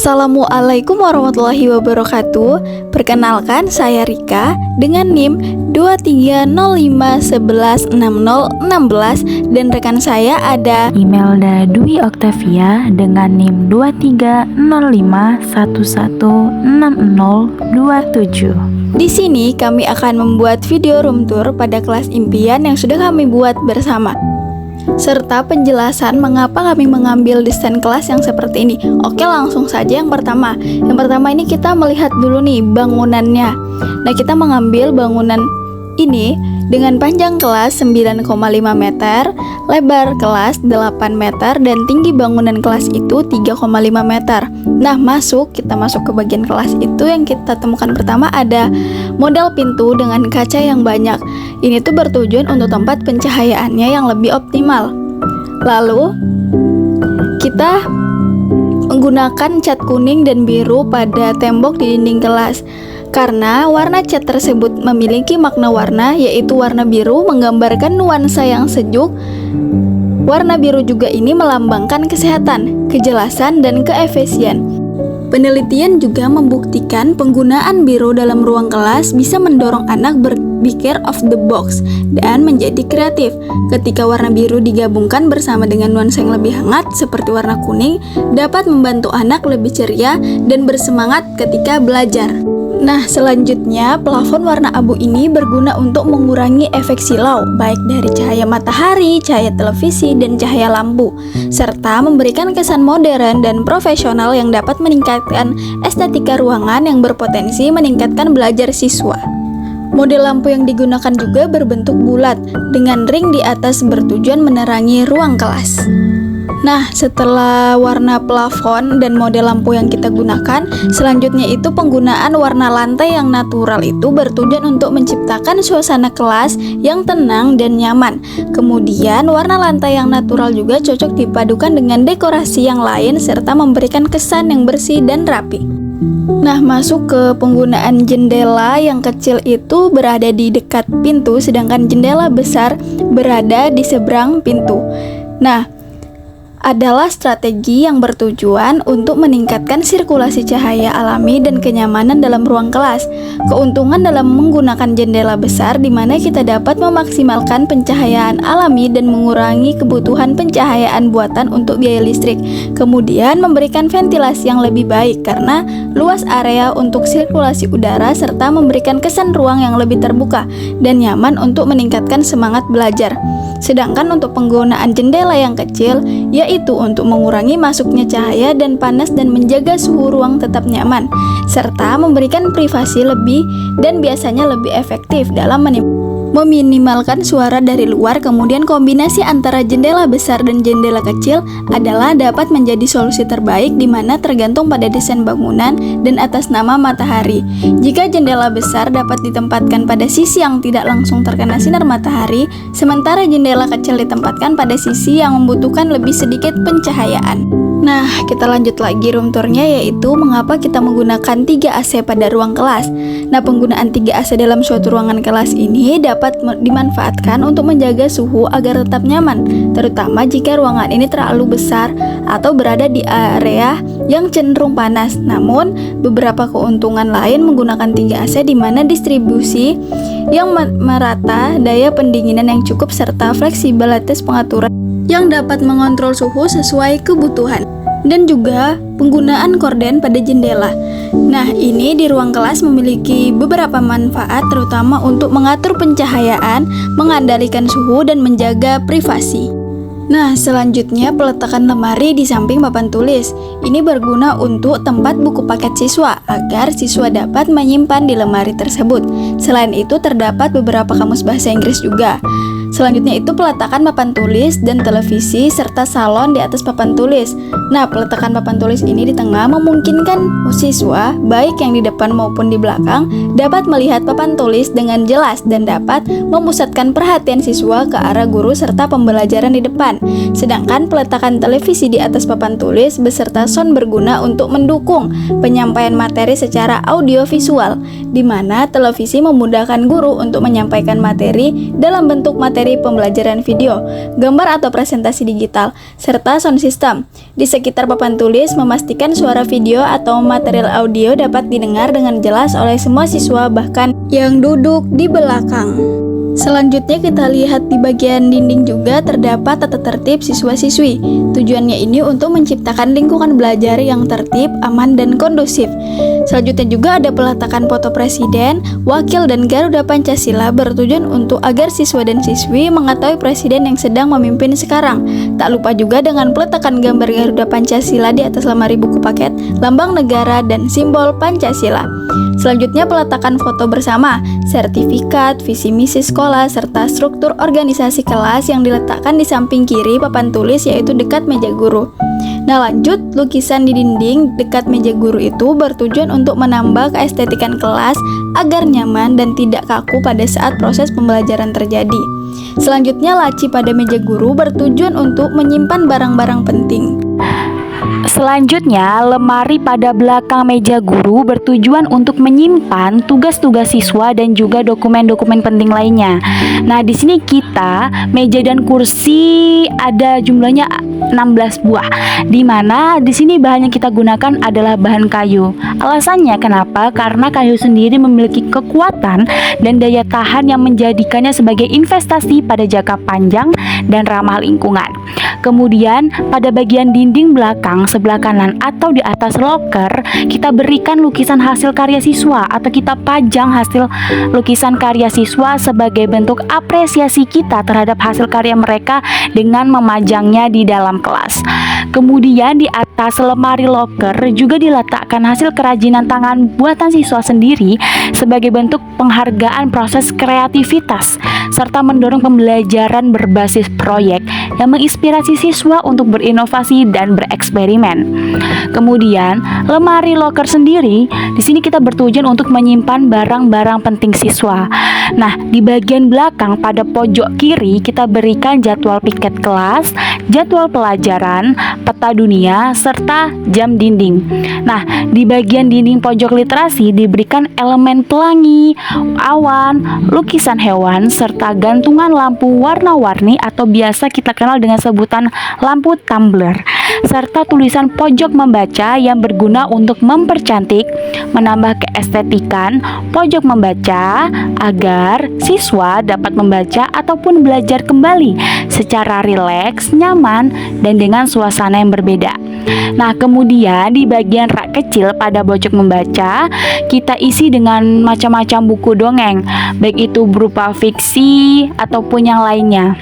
Assalamualaikum warahmatullahi wabarakatuh. Perkenalkan, saya Rika dengan NIM 2305116016 dan rekan saya ada Imelda Dwi Oktavia dengan NIM 2305116027. Di sini kami akan membuat video room tour pada kelas impian yang sudah kami buat bersama, serta penjelasan mengapa kami mengambil desain kelas yang seperti ini. Oke, langsung saja yang pertama. Yang pertama ini kita melihat dulu nih bangunannya. Nah, kita mengambil bangunan ini dengan panjang kelas 9,5 meter, lebar kelas 8 meter, dan tinggi bangunan kelas itu 3,5 meter. Nah, kita masuk ke bagian kelas itu. Yang kita temukan pertama ada model pintu dengan kaca yang banyak. Ini tuh bertujuan untuk tempat pencahayaannya yang lebih optimal. Lalu kita menggunakan cat kuning dan biru pada tembok di dinding kelas, karena warna cat tersebut memiliki makna warna, yaitu warna biru menggambarkan nuansa yang sejuk. Warna biru juga ini melambangkan kesehatan, kejelasan, dan keefisien. Penelitian juga membuktikan penggunaan biru dalam ruang kelas bisa mendorong anak berpikir off the box dan menjadi kreatif. Ketika warna biru digabungkan bersama dengan nuansa yang lebih hangat seperti warna kuning, dapat membantu anak lebih ceria dan bersemangat ketika belajar. Nah, selanjutnya plafon warna abu ini berguna untuk mengurangi efek silau baik dari cahaya matahari, cahaya televisi, dan cahaya lampu, serta memberikan kesan modern dan profesional yang dapat meningkatkan estetika ruangan yang berpotensi meningkatkan belajar siswa. Model lampu yang digunakan juga berbentuk bulat dengan ring di atas bertujuan menerangi ruang kelas. Nah, setelah warna plafon dan model lampu yang kita gunakan, selanjutnya itu penggunaan warna lantai yang natural itu bertujuan untuk menciptakan suasana kelas yang tenang dan nyaman. Kemudian, warna lantai yang natural juga cocok dipadukan dengan dekorasi yang lain serta memberikan kesan yang bersih dan rapi. Nah, masuk ke penggunaan jendela yang kecil itu berada di dekat pintu, sedangkan jendela besar berada di seberang pintu. Nah, adalah strategi yang bertujuan untuk meningkatkan sirkulasi cahaya alami dan kenyamanan dalam ruang kelas. Keuntungan dalam menggunakan jendela besar di mana kita dapat memaksimalkan pencahayaan alami dan mengurangi kebutuhan pencahayaan buatan untuk biaya listrik. Kemudian memberikan ventilasi yang lebih baik karena luas area untuk sirkulasi udara serta memberikan kesan ruang yang lebih terbuka dan nyaman untuk meningkatkan semangat belajar. Sedangkan untuk penggunaan jendela yang kecil, yaitu untuk mengurangi masuknya cahaya dan panas dan menjaga suhu ruang tetap nyaman, serta memberikan privasi lebih dan biasanya lebih efektif dalam meminimalkan suara dari luar. Kemudian kombinasi antara jendela besar dan jendela kecil adalah dapat menjadi solusi terbaik di mana tergantung pada desain bangunan dan atas nama matahari. Jika jendela besar dapat ditempatkan pada sisi yang tidak langsung terkena sinar matahari, sementara jendela kecil ditempatkan pada sisi yang membutuhkan lebih sedikit pencahayaan. Nah, kita lanjut lagi room tournya, yaitu mengapa kita menggunakan 3 AC pada ruang kelas. Nah, penggunaan 3 AC dalam suatu ruangan kelas ini dapat dimanfaatkan untuk menjaga suhu agar tetap nyaman, terutama jika ruangan ini terlalu besar atau berada di area yang cenderung panas. Namun, beberapa keuntungan lain menggunakan 3 AC di mana distribusi yang merata, daya pendinginan yang cukup, serta fleksibilitas pengaturan yang dapat mengontrol suhu sesuai kebutuhan, dan juga penggunaan korden pada jendela. Nah, ini di ruang kelas memiliki beberapa manfaat, terutama untuk mengatur pencahayaan, mengendalikan suhu, dan menjaga privasi. Nah, selanjutnya peletakan lemari di samping papan tulis. Ini berguna untuk tempat buku paket siswa, agar siswa dapat menyimpan di lemari tersebut. Selain itu, terdapat beberapa kamus bahasa Inggris juga. Selanjutnya itu peletakan papan tulis dan televisi serta salon di atas papan tulis. Nah, peletakan papan tulis ini di tengah memungkinkan siswa, baik yang di depan maupun di belakang, dapat melihat papan tulis dengan jelas dan dapat memusatkan perhatian siswa ke arah guru serta pembelajaran di depan. Sedangkan peletakan televisi di atas papan tulis beserta sound berguna untuk mendukung penyampaian materi secara audiovisual, di mana televisi memudahkan guru untuk menyampaikan materi dalam bentuk materi materi pembelajaran video, gambar atau presentasi digital, serta sound system. Di sekitar papan tulis, memastikan suara video atau material audio dapat didengar dengan jelas oleh semua siswa, bahkan yang duduk di belakang. Selanjutnya kita lihat di bagian dinding juga terdapat tata tertib siswa-siswi. Tujuannya ini untuk menciptakan lingkungan belajar yang tertib, aman, dan kondusif. Selanjutnya juga ada peletakan foto presiden, wakil, dan Garuda Pancasila bertujuan untuk agar siswa dan siswi mengetahui presiden yang sedang memimpin sekarang. Tak lupa juga dengan peletakan gambar Garuda Pancasila di atas lemari buku paket, lambang negara, dan simbol Pancasila. Selanjutnya peletakan foto bersama, sertifikat, visi misi sekolah, serta struktur organisasi kelas yang diletakkan di samping kiri papan tulis, yaitu dekat meja guru. Nah lanjut, lukisan di dinding dekat meja guru itu bertujuan untuk menambah keestetikan kelas agar nyaman dan tidak kaku pada saat proses pembelajaran terjadi. Selanjutnya laci pada meja guru bertujuan untuk menyimpan barang-barang penting. Selanjutnya, lemari pada belakang meja guru bertujuan untuk menyimpan tugas-tugas siswa dan juga dokumen-dokumen penting lainnya. Nah, di sini kita meja dan kursi ada jumlahnya 16 buah. Di mana di sini bahan yang kita gunakan adalah bahan kayu. Alasannya kenapa? Karena kayu sendiri memiliki kekuatan dan daya tahan yang menjadikannya sebagai investasi pada jangka panjang dan ramah lingkungan. Kemudian pada bagian dinding belakang sebelah kanan atau di atas loker, kita berikan lukisan hasil karya siswa atau kita pajang hasil lukisan karya siswa sebagai bentuk apresiasi kita terhadap hasil karya mereka dengan memajangnya di dalam kelas. Kemudian di atas lemari loker juga diletakkan hasil kerajinan tangan buatan siswa sendiri sebagai bentuk penghargaan proses kreativitas serta mendorong pembelajaran berbasis proyek yang menginspirasi siswa untuk berinovasi dan bereksperimen. Kemudian, lemari loker sendiri di sini kita bertujuan untuk menyimpan barang-barang penting siswa. Nah, di bagian belakang pada pojok kiri kita berikan jadwal piket kelas, jadwal pelajaran, peta dunia, serta jam dinding. Nah, di bagian dinding pojok literasi diberikan elemen pelangi, awan, lukisan hewan, serta gantungan lampu warna-warni atau biasa kita kenal dengan sebutan lampu tumbler, serta tulisan pojok membaca yang berguna untuk mempercantik, menambah keestetikan pojok membaca agar siswa dapat membaca ataupun belajar kembali secara rileks, nyaman, dan dengan suasana yang berbeda. Nah, kemudian di bagian rak kecil pada pojok membaca kita isi dengan macam-macam buku dongeng, baik itu berupa fiksi ataupun yang lainnya.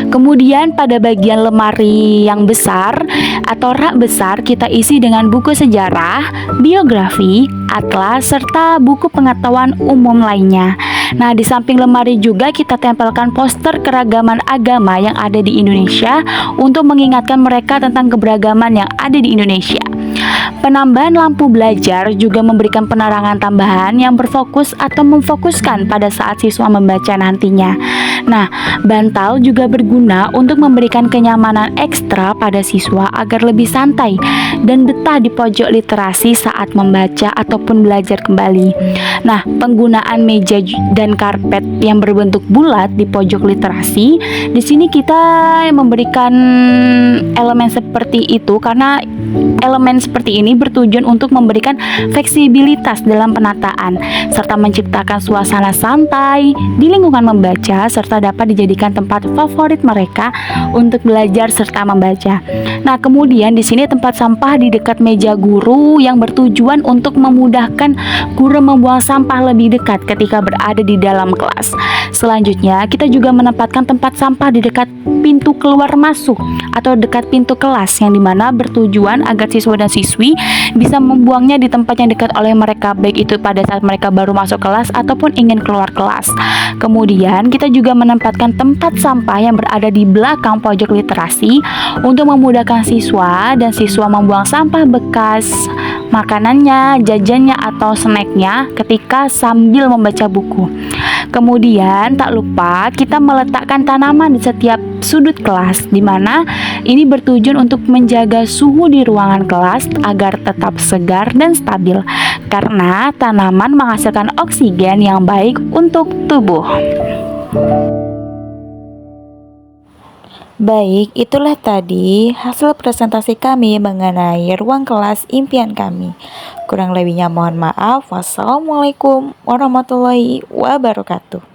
Kemudian pada bagian lemari yang besar atau rak besar kita isi dengan buku sejarah, biografi, atlas, serta buku pengetahuan umum lainnya. Nah, di samping lemari juga kita tempelkan poster keragaman agama yang ada di Indonesia untuk mengingatkan mereka tentang keberagaman yang ada di Indonesia. Penambahan lampu belajar juga memberikan penerangan tambahan yang berfokus atau memfokuskan pada saat siswa membaca nantinya. Nah, bantal juga berguna untuk memberikan kenyamanan ekstra pada siswa agar lebih santai dan betah di pojok literasi saat membaca ataupun belajar kembali. Nah, penggunaan meja dan karpet yang berbentuk bulat di pojok literasi, di sini kita memberikan elemen seperti itu karena elemen seperti ini bertujuan untuk memberikan fleksibilitas dalam penataan serta menciptakan suasana santai di lingkungan membaca serta dapat dijadikan tempat favorit mereka untuk belajar serta membaca. Nah, kemudian di sini tempat sampah di dekat meja guru yang bertujuan untuk memudahkan guru membuang sampah lebih dekat ketika berada di dalam kelas. Selanjutnya, kita juga menempatkan tempat sampah di dekat pintu keluar masuk atau dekat pintu kelas yang dimana bertujuan agar siswa dan siswi bisa membuangnya di tempat yang dekat oleh mereka, baik itu pada saat mereka baru masuk kelas ataupun ingin keluar kelas. Kemudian kita juga menempatkan tempat sampah yang berada di belakang pojok literasi untuk memudahkan siswa dan siswa membuang sampah bekas makanannya, jajannya, atau snacknya ketika sambil membaca buku. Kemudian tak lupa kita meletakkan tanaman di setiap sudut kelas, di mana ini bertujuan untuk menjaga suhu di ruangan kelas agar tetap segar dan stabil, karena tanaman menghasilkan oksigen yang baik untuk tubuh. Baik, itulah tadi hasil presentasi kami mengenai ruang kelas impian kami. Kurang lebihnya mohon maaf. Wassalamualaikum warahmatullahi wabarakatuh.